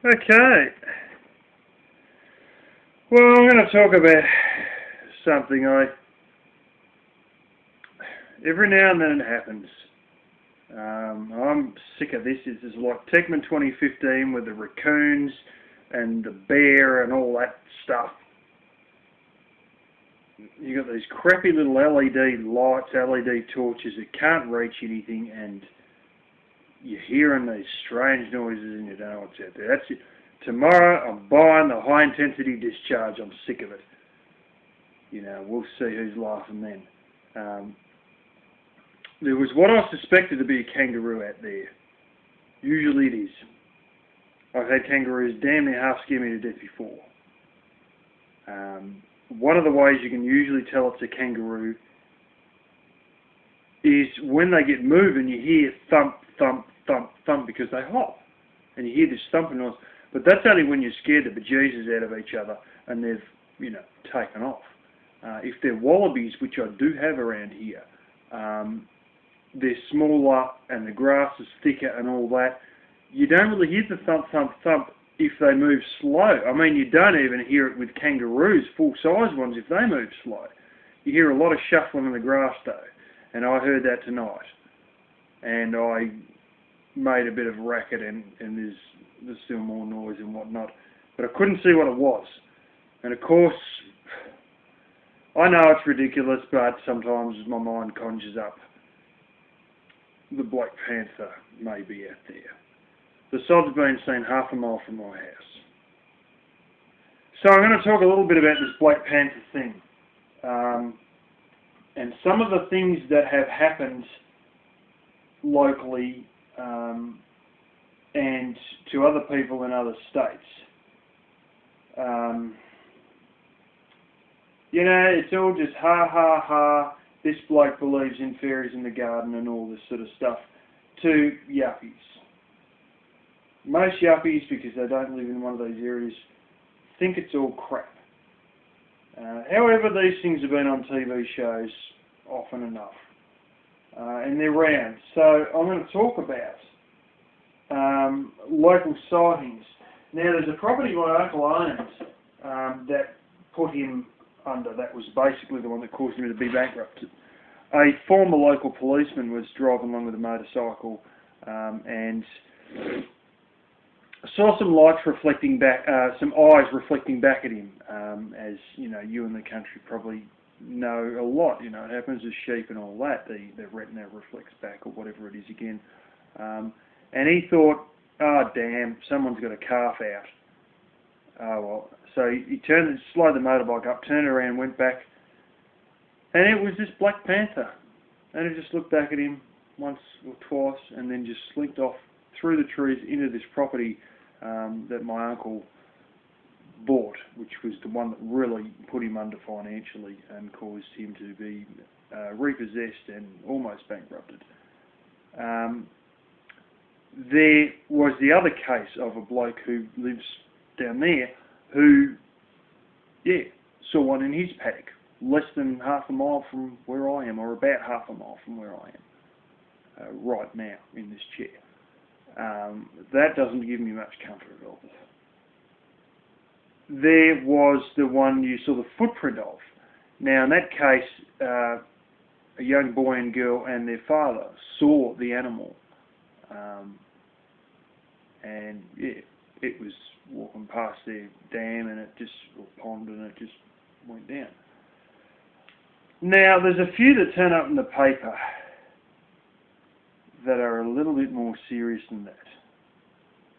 Okay. Well, I'm going to talk about something every now and then it happens. I'm sick of this. This is like Techman 2015 with the raccoons and the bear and all that stuff. You got these crappy little LED lights, LED torches that can't reach anything, and you're hearing these strange noises and you don't know what's out there. That's it. Tomorrow I'm buying the high intensity discharge. I'm sick of it. We'll see who's laughing then. There was what I suspected to be a kangaroo out there. Usually it is. I've had kangaroos damn near half scare me to death before. One of the ways you can usually tell it's a kangaroo is when they get moving, you hear thump, thump, thump, thump because they hop. And you hear this thumping noise. But that's only when you're scared the bejesus out of each other and they've, taken off. If they're wallabies, which I do have around here, they're smaller and the grass is thicker and all that, you don't really hear the thump, thump, thump if they move slow. I mean, you don't even hear it with kangaroos, full-size ones, if they move slow. You hear a lot of shuffling in the grass, though, and I heard that tonight. And I made a bit of racket, and there's still more noise and whatnot. But I couldn't see what it was. And, of course, I know it's ridiculous, but sometimes my mind conjures up the Black Panther may be out there. The sod's been seen half a mile from my house. So I'm going to talk a little bit about this Black Panther thing. And some of the things that have happened locally and to other people in other states. It's all just ha ha ha, this bloke believes in fairies in the garden and all this sort of stuff, to yuppies. Most yuppies, because they don't live in one of those areas, think it's all crap. However, these things have been on TV shows often enough. And they're round. So I'm going to talk about local sightings. Now, there's a property my uncle owns that put him under. That was basically the one that caused him to be bankrupted. A former local policeman was driving along with a motorcycle and saw some lights reflecting back, some eyes reflecting back at him. As you in the country probably know a lot. It happens with sheep and all that. The retina reflects back or whatever it is again. And he thought, oh damn, someone's got a calf out. Oh well. So he slowed the motorbike up, turned around, went back, and it was this Black Panther. And he just looked back at him once or twice, and then just slinked off through the trees into this property that my uncle bought, which was the one that really put him under financially and caused him to be repossessed and almost bankrupted. There was the other case of a bloke who lives down there who, saw one in his paddock, less than half a mile from where I am, or about half a mile from where I am, right now in this chair. That doesn't give me much comfort at all. There was the one you saw the footprint of. Now, in that case, a young boy and girl and their father saw the animal. And it was walking past their dam or pond, and it just went down. Now, there's a few that turn up in the paper that are a little bit more serious than that.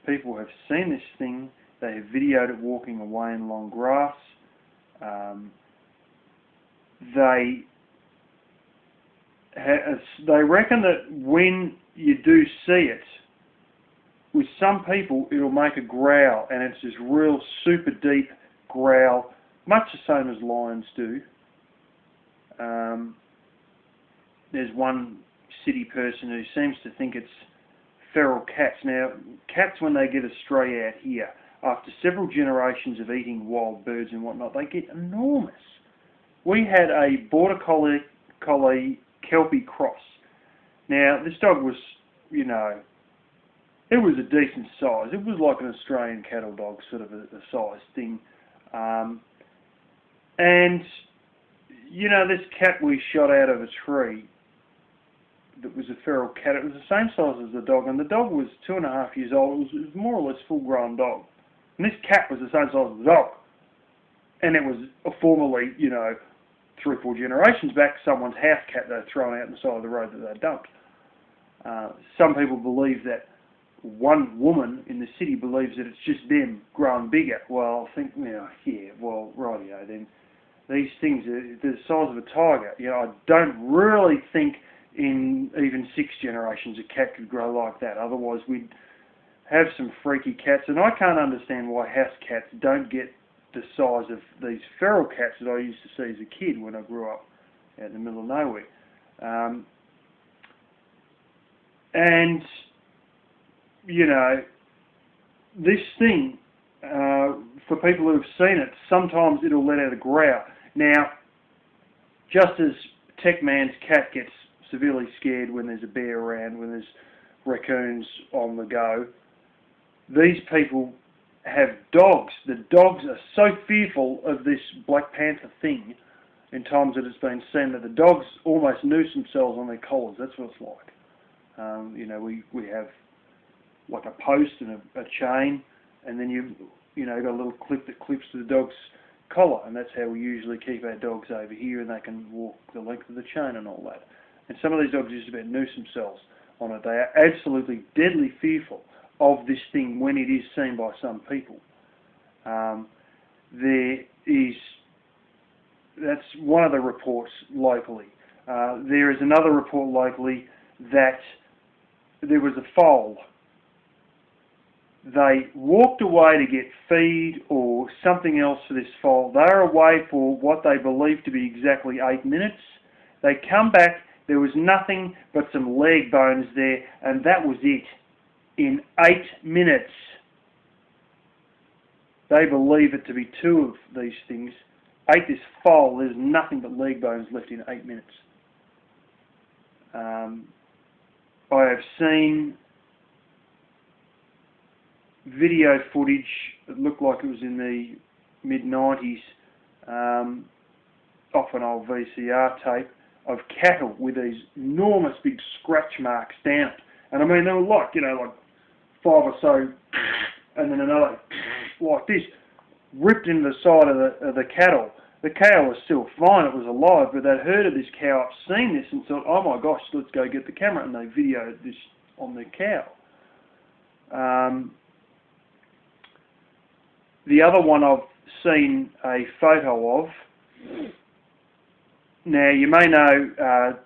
People have seen this thing. They have videoed it walking away in long grass. They reckon that when you do see it, with some people it'll make a growl, and it's this real super deep growl, much the same as lions do. There's one city person who seems to think it's feral cats. Now, cats, when they get a stray out here, after several generations of eating wild birds and whatnot, they get enormous. We had a border collie Kelpie cross. Now, this dog was, it was a decent size. It was like an Australian cattle dog, sort of a size thing. And, you know, this cat we shot out of a tree that was a feral cat, it was the same size as the dog, and the dog was 2.5 years old. It was more or less full-grown dog. And this cat was the same size as the dog. And it was formerly, you know, 3 or 4 generations back, someone's house cat they were thrown out on the side of the road that they dumped. Some people believe that one woman in the city believes that it's just them growing bigger. Well, I think, you know, yeah, well, rightio then. These things are the size of a tiger. You know, I don't really think in even 6 generations a cat could grow like that. Otherwise we'd have some freaky cats. And I can't understand why house cats don't get the size of these feral cats that I used to see as a kid when I grew up out in the middle of nowhere. And, you know, this thing, for people who have seen it, sometimes it'll let out a growl. Now, just as Tech Man's cat gets severely scared when there's a bear around, when there's raccoons on the go, these people have dogs. The dogs are so fearful of this Black Panther thing in times that it's been seen that the dogs almost noose themselves on their collars. That's what it's like. You know, we have like a post and a chain, and then you know, got a little clip that clips to the dog's collar, and that's how we usually keep our dogs over here, and they can walk the length of the chain and all that. And some of these dogs just about noose themselves on it. They are absolutely deadly fearful of this thing when it is seen by some people. That's one of the reports locally. There is another report locally that there was a foal. They walked away to get feed or something else for this foal. They were away for what they believe to be exactly 8 minutes. They come back, there was nothing but some leg bones there, and that was it. In 8 minutes. They believe it to be 2 of these things. Ate this foal, there's nothing but leg bones left in 8 minutes. I have seen video footage that looked like it was in the mid-90s off an old VCR tape of cattle with these enormous big scratch marks down it. And I mean, they were like, you know, like 5 or so, and then another like this, ripped into the side of the cattle. The cow was still fine, it was alive, but they'd heard of this cow up, seen this, and thought, oh my gosh, let's go get the camera, and they videoed this on the cow. The other one I've seen a photo of. Now, you may know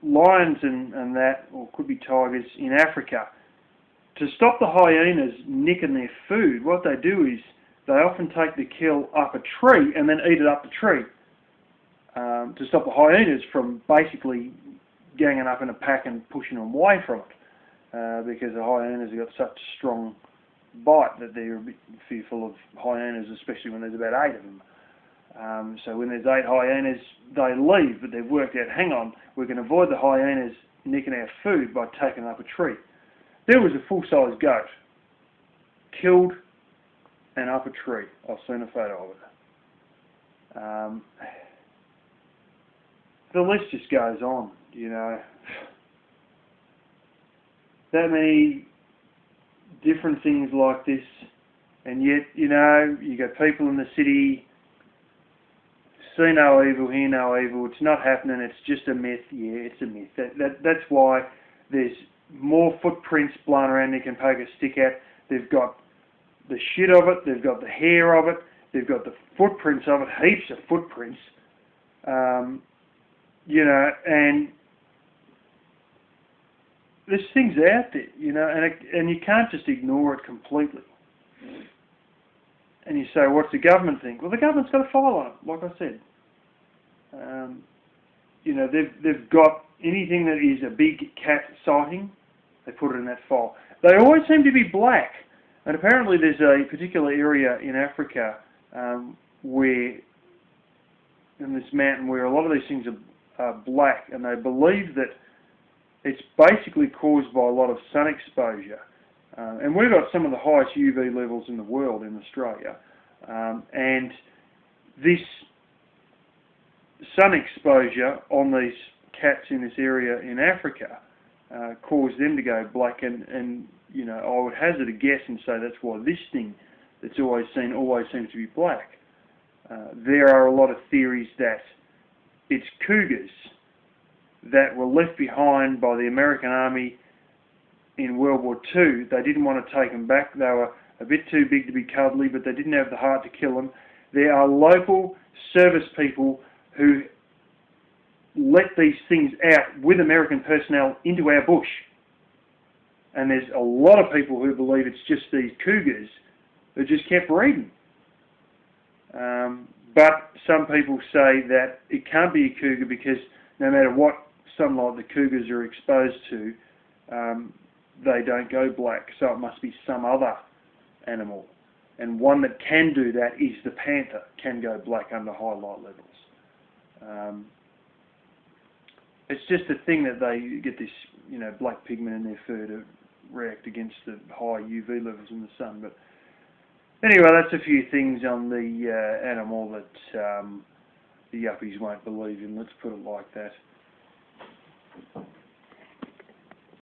lions and that, or could be tigers, in Africa. To stop the hyenas nicking their food, what they do is they often take the kill up a tree and then eat it up the tree to stop the hyenas from basically ganging up in a pack and pushing them away from it, because the hyenas have got such a strong bite that they're a bit fearful of hyenas, especially when there's about 8 of them. So when there's 8 hyenas, they leave, but they've worked out, hang on, we can avoid the hyenas nicking our food by taking up a tree. There was a full-size goat, killed and up a tree. I've seen a photo of it. The list just goes on, you know. That many different things like this, and yet, you know, you got people in the city, see no evil, hear no evil, it's not happening, it's just a myth. Yeah, it's a myth. That's why there's more footprints blown around you can poke a stick at. They've got the shit of it, they've got the hair of it, they've got the footprints of it, heaps of footprints, you know, and this thing's out there, you know, and you can't just ignore it completely. And you say, what's the government think? Well, the government's got a file on it, like I said. You know, they've got anything that is a big cat sighting, they put it in that file. They always seem to be black, and apparently there's a particular area in Africa where, in this mountain, where a lot of these things are black, and they believe that it's basically caused by a lot of sun exposure. And we've got some of the highest UV levels in the world in Australia. And this sun exposure on these cats in this area in Africa caused them to go black, and you know, I would hazard a guess and say that's why this thing that's always seems to be black. There are a lot of theories that it's cougars that were left behind by the American Army in World War II. They didn't want to take them back. They were a bit too big to be cuddly, but they didn't have the heart to kill them. There are local service people who let these things out with American personnel into our bush. And there's a lot of people who believe it's just these cougars who just kept breeding. But some people say that it can't be a cougar because no matter what sunlight the cougars are exposed to, they don't go black. So it must be some other animal. And one that can do that is the panther, can go black under high light levels. It's just a thing that they get this, you know, black pigment in their fur to react against the high UV levels in the sun. But anyway, that's a few things on the animal that the yuppies won't believe in. Let's put it like that.